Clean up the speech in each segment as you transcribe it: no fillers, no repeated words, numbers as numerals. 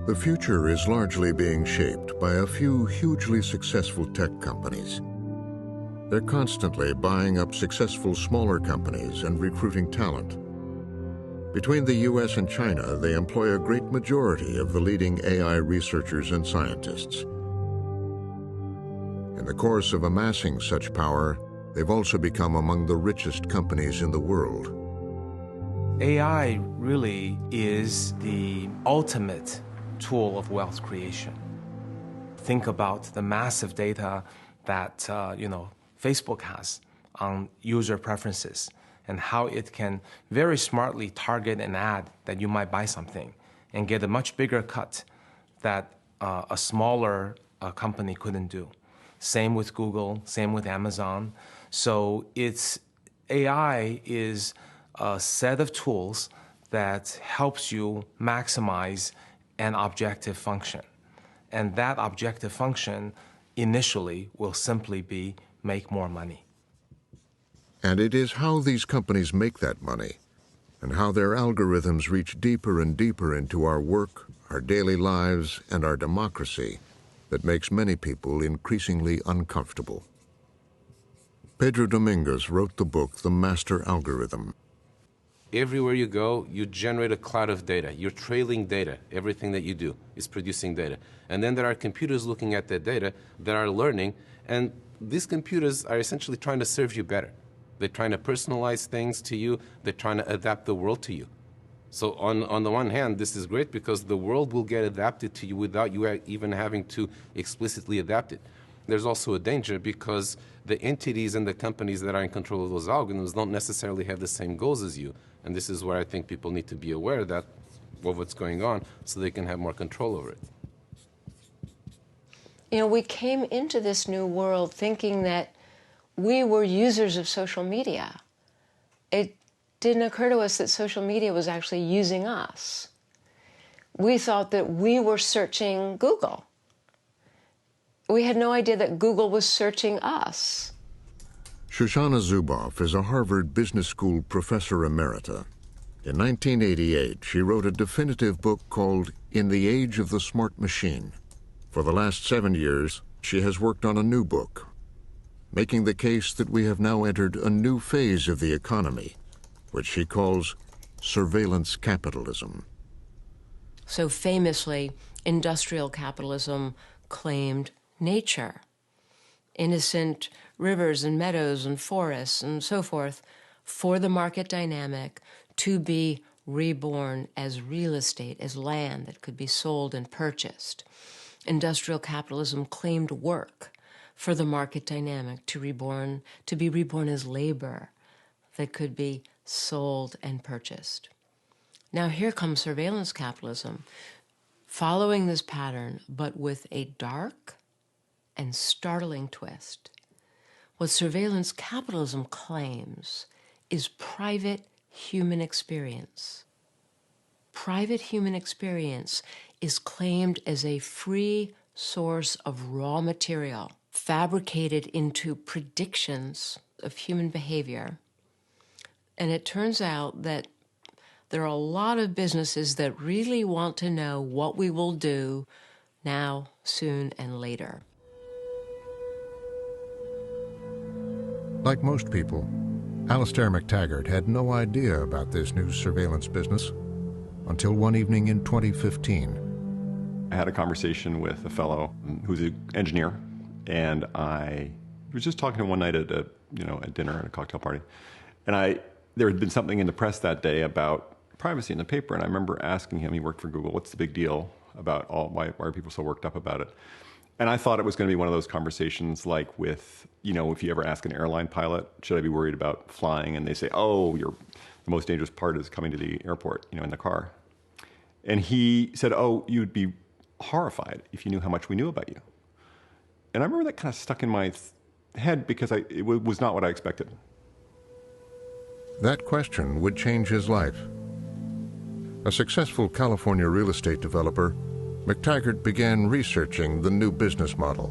The future is largely being shaped by a few hugely successful tech companies. They're constantly buying up successful smaller companies and recruiting talent. Between the US and China, they employ a great majority of the leading AI researchers and scientists. In the course of amassing such power, they've also become among the richest companies in the world. AI really is the ultimate tool of wealth creation. Think about the massive data that Facebook has on user preferences and how it can very smartly target an ad that you might buy something and get a much bigger cut that a smaller company couldn't do. Same with Google, same with Amazon. So AI is a set of tools that helps you maximize an objective function. And that objective function initially will simply be make more money. And it is how these companies make that money and how their algorithms reach deeper and deeper into our work, our daily lives, and our democracy that makes many people increasingly uncomfortable. Pedro Domingos wrote the book, The Master Algorithm. Everywhere you go, you generate a cloud of data. You're trailing data. Everything that you do is producing data. And then there are computers looking at that data that are learning, and these computers are essentially trying to serve you better. They're trying to personalize things to you. They're trying to adapt the world to you. So on the one hand, this is great because the world will get adapted to you without you even having to explicitly adapt it. There's also a danger because the entities and the companies that are in control of those algorithms don't necessarily have the same goals as you. And this is where I think people need to be aware of what's going on so they can have more control over it. You know, we came into this new world thinking that we were users of social media. It didn't occur to us that social media was actually using us. We thought that we were searching Google. We had no idea that Google was searching us. Shoshana Zuboff is a Harvard Business School professor emerita. In 1988, she wrote a definitive book called In the Age of the Smart Machine. For the last 7 years, she has worked on a new book, making the case that we have now entered a new phase of the economy, which she calls surveillance capitalism. So famously, industrial capitalism claimed nature, innocent rivers and meadows and forests and so forth, for the market dynamic to be reborn as real estate, as land that could be sold and purchased. Industrial capitalism claimed work for the market dynamic to be reborn as labor that could be sold and purchased. Now here comes surveillance capitalism, following this pattern, but with a dark and startling twist. What surveillance capitalism claims is private human experience. Private human experience is claimed as a free source of raw material, fabricated into predictions of human behavior. And it turns out that there are a lot of businesses that really want to know what we will do now, soon, and later. Like most people, Alastair McTaggart had no idea about this new surveillance business until one evening in 2015. I had a conversation with a fellow who's an engineer, and I was just talking to him one night at dinner at a cocktail party, and there had been something in the press that day about privacy in the paper, and I remember asking him, he worked for Google, what's the big deal about why are people so worked up about it? And I thought it was going to be one of those conversations like with, if you ever ask an airline pilot, should I be worried about flying? And they say, oh, the most dangerous part is coming to the airport, in the car. And he said, oh, you'd be horrified if you knew how much we knew about you. And I remember that kind of stuck in my head because it was not what I expected. That question would change his life. A successful California real estate developer, McTaggart began researching the new business model.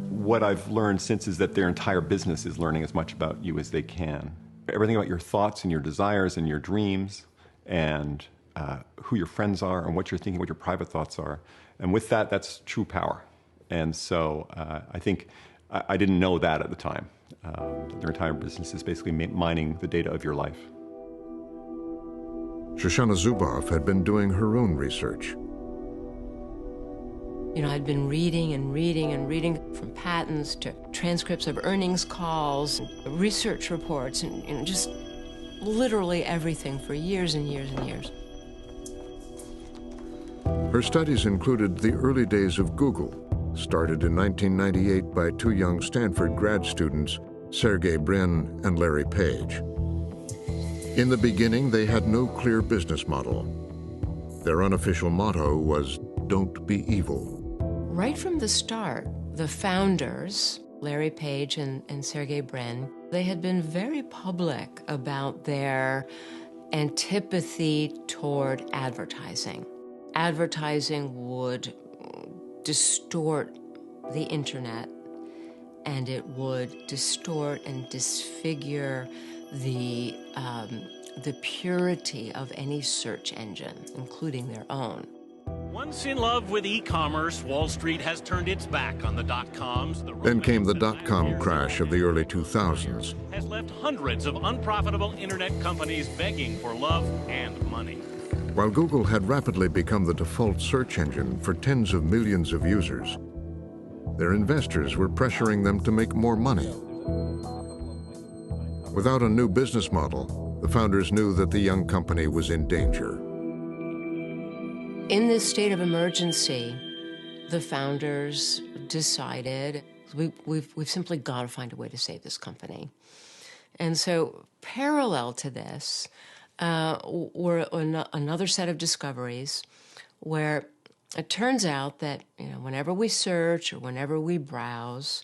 What I've learned since is that their entire business is learning as much about you as they can. Everything about your thoughts and your desires and your dreams and who your friends are and what you're thinking, what your private thoughts are. And with that, that's true power. And so I think I didn't know that at the time. The entire business is basically mining the data of your life. Shoshana Zuboff had been doing her own research. You know, I'd been reading and reading and reading, from patents to transcripts of earnings calls, research reports, and just literally everything for years and years and years. Her studies included the early days of Google, started in 1998 by two young Stanford grad students, Sergey Brin and Larry Page. In the beginning, they had no clear business model. Their unofficial motto was, "Don't be evil." Right from the start, the founders, Larry Page and Sergey Brin, they had been very public about their antipathy toward advertising. Advertising would distort the internet, and it would distort and disfigure the purity of any search engine, including their own. Once in love with e-commerce, Wall Street has turned its back on the dot-coms. Then came the dot-com crash of the early 2000s. Has left hundreds of unprofitable internet companies begging for love and money. While Google had rapidly become the default search engine for tens of millions of users, their investors were pressuring them to make more money. Without a new business model, the founders knew that the young company was in danger. In this state of emergency, the founders decided we've simply got to find a way to save this company. And so parallel to this were another set of discoveries where it turns out that, you know, whenever we search or whenever we browse,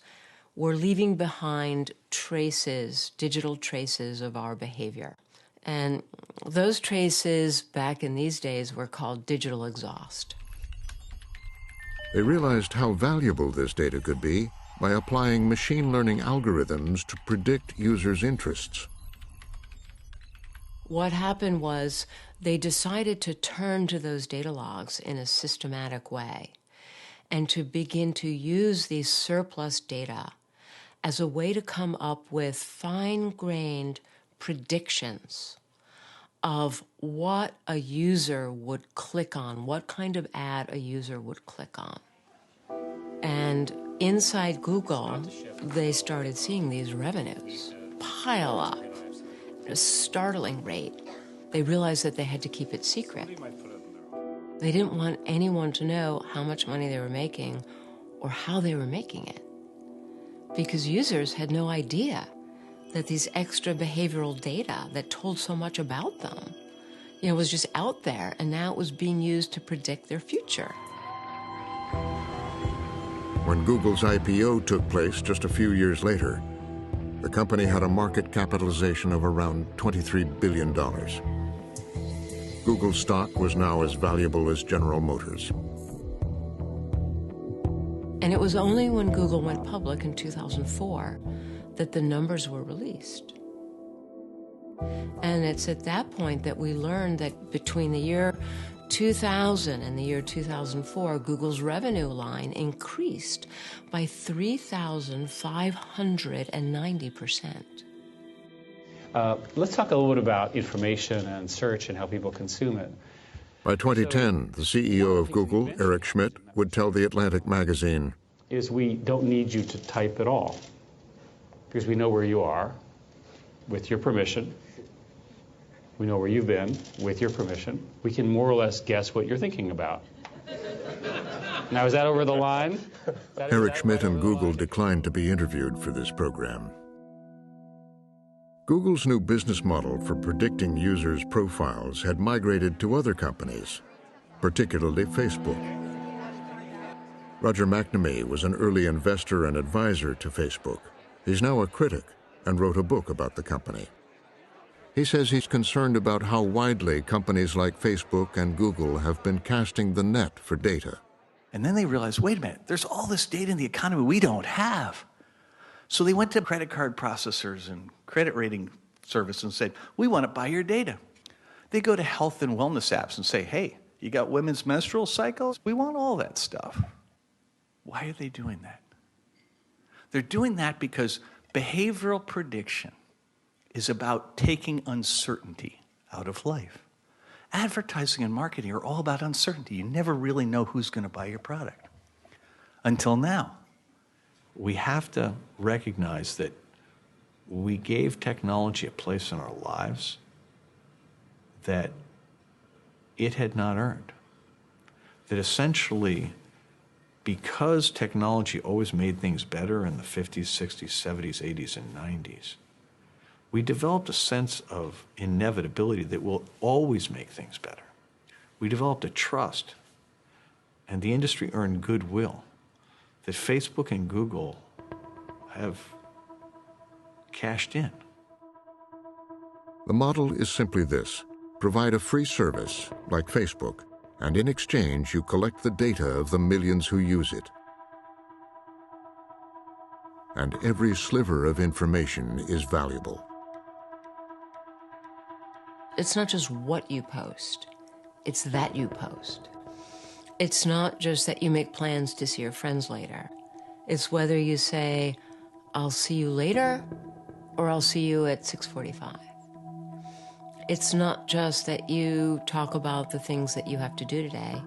we're leaving behind traces, digital traces of our behavior. And those traces back in these days were called digital exhaust. They realized how valuable this data could be by applying machine learning algorithms to predict users' interests. What happened was they decided to turn to those data logs in a systematic way and to begin to use these surplus data as a way to come up with fine-grained predictions of what a user would click on, what kind of ad a user would click on. And inside Google, they started seeing these revenues pile up at a startling rate. They realized that they had to keep it secret. They didn't want anyone to know how much money they were making or how they were making it, because users had no idea that these extra behavioral data that told so much about them, you know, was just out there, and now it was being used to predict their future. When Google's IPO took place just a few years later, the company had a market capitalization of around $23 billion. Google's stock was now as valuable as General Motors. And it was only when Google went public in 2004 that the numbers were released. And it's at that point that we learned that between the year 2000 and the year 2004, Google's revenue line increased by 3,590%. Let's talk a little bit about information and search and how people consume it. By 2010, the CEO of Google, Eric Schmidt, would tell The Atlantic magazine, "Is we don't need you to type at all, because we know where you are, with your permission. We know where you've been, with your permission. We can more or less guess what you're thinking about." Now, is that over the line? Eric Schmidt and Google declined to be interviewed for this program. Google's new business model for predicting users' profiles had migrated to other companies, particularly Facebook. Roger McNamee was an early investor and advisor to Facebook. He's now a critic and wrote a book about the company. He says he's concerned about how widely companies like Facebook and Google have been casting the net for data. And then they realized, wait a minute, there's all this data in the economy we don't have. So they went to credit card processors and credit rating service and said, we want to buy your data. They go to health and wellness apps and say, hey, you got women's menstrual cycles? We want all that stuff. Why are they doing that? They're doing that because behavioral prediction is about taking uncertainty out of life. Advertising and marketing are all about uncertainty. You never really know who's going to buy your product. Until now. We have to recognize that we gave technology a place in our lives that it had not earned. That essentially, because technology always made things better in the 50s, 60s, 70s, 80s, and 90s, we developed a sense of inevitability that will always make things better. We developed a trust, and the industry earned goodwill that Facebook and Google have cashed in. The model is simply this: provide a free service, like Facebook, and in exchange you collect the data of the millions who use it. And every sliver of information is valuable. It's not just what you post, it's that you post. It's not just that you make plans to see your friends later. It's whether you say, I'll see you later, or I'll see you at 6:45. It's not just that you talk about the things that you have to do today.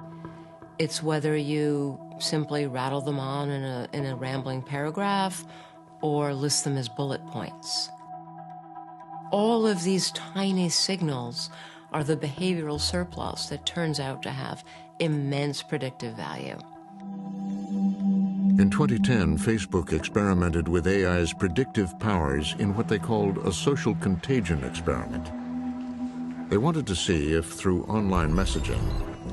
It's whether you simply rattle them on in a rambling paragraph or list them as bullet points. All of these tiny signals are the behavioral surplus that turns out to have immense predictive value. In 2010, Facebook experimented with AI's predictive powers in what they called a social contagion experiment. They wanted to see if, through online messaging,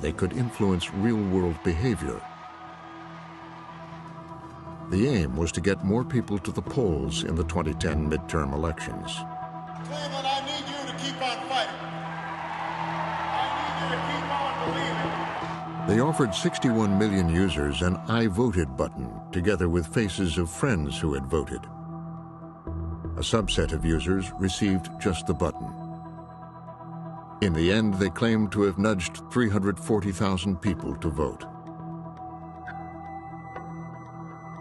they could influence real-world behavior. The aim was to get more people to the polls in the 2010 midterm elections. Cleveland, I need you to keep on fighting. I need you to keep on believing. They offered 61 million users an I voted button, together with faces of friends who had voted. A subset of users received just the button. In the end, they claimed to have nudged 340,000 people to vote.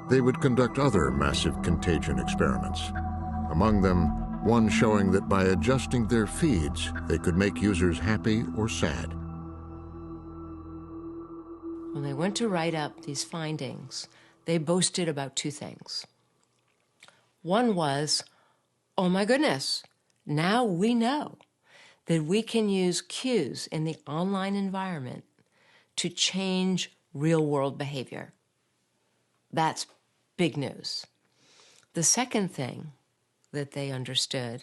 They would conduct other massive contagion experiments. Among them, one showing that by adjusting their feeds, they could make users happy or sad. When they went to write up these findings, they boasted about two things. One was, oh my goodness, now we know that we can use cues in the online environment to change real-world behavior. That's big news. The second thing that they understood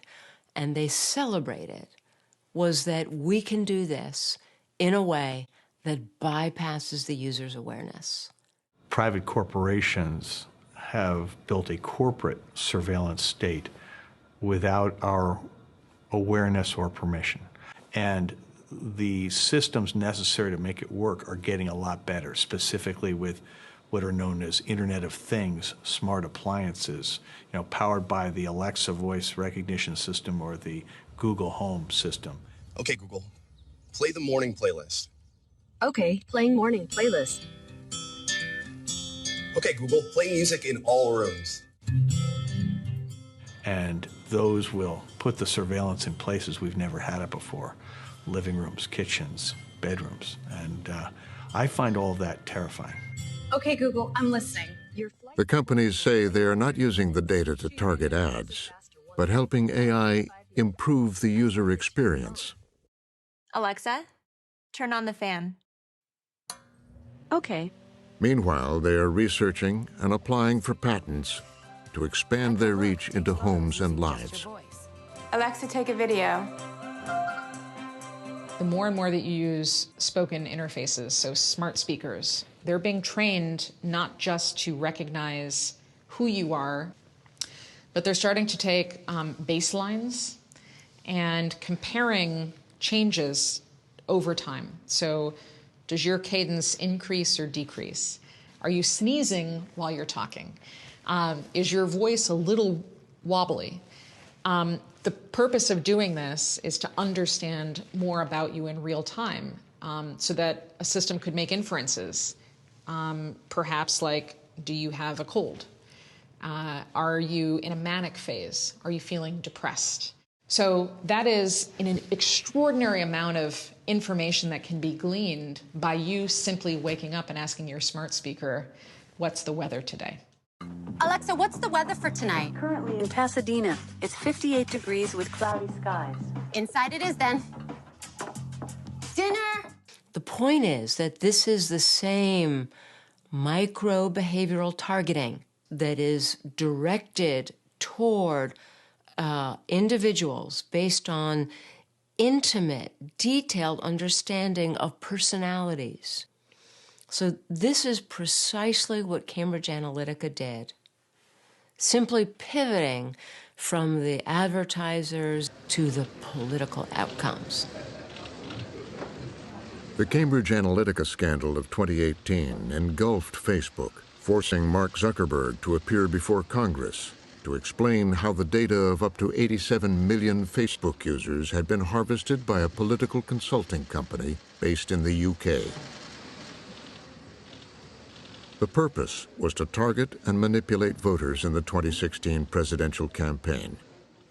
and they celebrated was that we can do this in a way that bypasses the user's awareness. Private corporations have built a corporate surveillance state without our awareness or permission. And the systems necessary to make it work are getting a lot better, specifically with what are known as Internet of Things, smart appliances, powered by the Alexa voice recognition system or the Google Home system. Okay, Google, play the morning playlist. Okay, playing morning playlist. Okay, Google, play music in all rooms. And those will put the surveillance in places we've never had it before. Living rooms, kitchens, bedrooms. And I find all of that terrifying. Okay, Google, I'm listening. The companies say they are not using the data to target ads, but helping AI improve the user experience. Alexa, turn on the fan. Okay. Meanwhile, they are researching and applying for patents to expand their reach into homes and lives. Alexa, take a video. The more and more that you use spoken interfaces, so smart speakers, they're being trained not just to recognize who you are, but they're starting to take baselines and comparing changes over time. So does your cadence increase or decrease? Are you sneezing while you're talking? Is your voice a little wobbly? The purpose of doing this is to understand more about you in real time, so that a system could make inferences, perhaps like, do you have a cold? Are you in a manic phase? Are you feeling depressed? So that is an extraordinary amount of information that can be gleaned by you simply waking up and asking your smart speaker, what's the weather today? Alexa, what's the weather for tonight? Currently in Pasadena, it's 58 degrees with cloudy skies. Inside it is then. Dinner! The point is that this is the same micro-behavioral targeting that is directed toward individuals based on intimate, detailed understanding of personalities. So this is precisely what Cambridge Analytica did, simply pivoting from the advertisers to the political outcomes. The Cambridge Analytica scandal of 2018 engulfed Facebook, forcing Mark Zuckerberg to appear before Congress to explain how the data of up to 87 million Facebook users had been harvested by a political consulting company based in the UK. The purpose was to target and manipulate voters in the 2016 presidential campaign,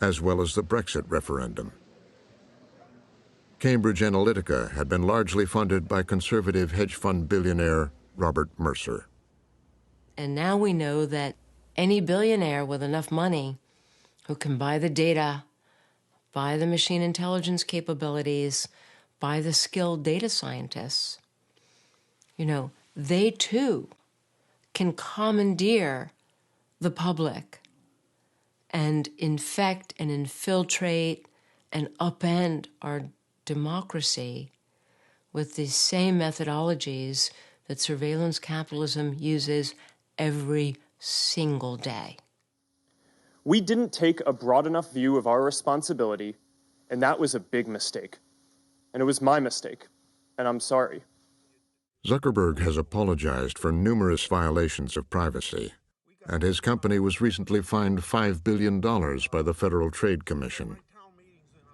as well as the Brexit referendum. Cambridge Analytica had been largely funded by conservative hedge fund billionaire Robert Mercer. And now we know that any billionaire with enough money who can buy the data, buy the machine intelligence capabilities, buy the skilled data scientists, they too can commandeer the public and infect and infiltrate and upend our democracy with the same methodologies that surveillance capitalism uses every single day. We didn't take a broad enough view of our responsibility, and that was a big mistake. And it was my mistake, and I'm sorry. Zuckerberg has apologized for numerous violations of privacy, and his company was recently fined $5 billion by the Federal Trade Commission.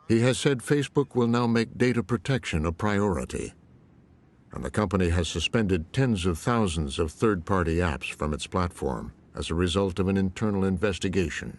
He has said Facebook will now make data protection a priority, and the company has suspended tens of thousands of third-party apps from its platform as a result of an internal investigation.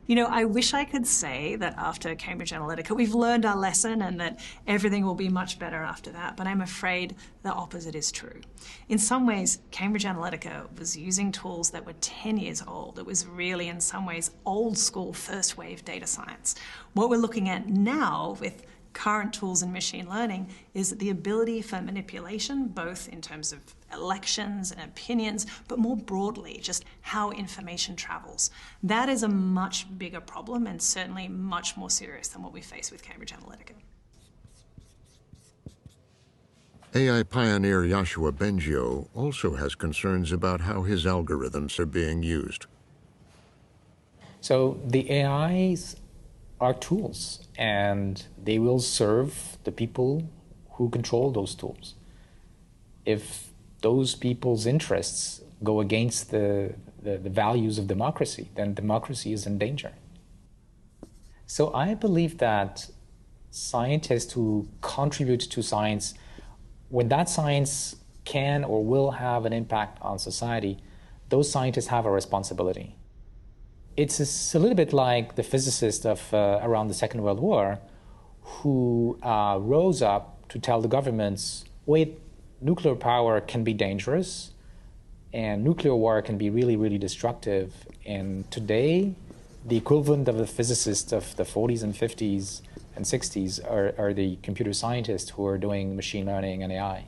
I wish I could say that after Cambridge Analytica, we've learned our lesson and that everything will be much better after that, but I'm afraid the opposite is true. In some ways, Cambridge Analytica was using tools that were 10 years old. It was really, in some ways, old school first wave data science. What we're looking at now with current tools in machine learning is the ability for manipulation, both in terms of elections and opinions, but more broadly, just how information travels. That is a much bigger problem and certainly much more serious than what we face with Cambridge Analytica. AI pioneer Yoshua Bengio also has concerns about how his algorithms are being used. So the AIs are tools, and they will serve the people who control those tools. If those people's interests go against the values of democracy, then democracy is in danger. So I believe that scientists who contribute to science, when that science can or will have an impact on society, those scientists have a responsibility. It's a little bit like the physicists of around the Second World War who rose up to tell the governments, wait, nuclear power can be dangerous and nuclear war can be really, really destructive. And today, the equivalent of the physicists of the 40s and 50s and 60s are the computer scientists who are doing machine learning and AI.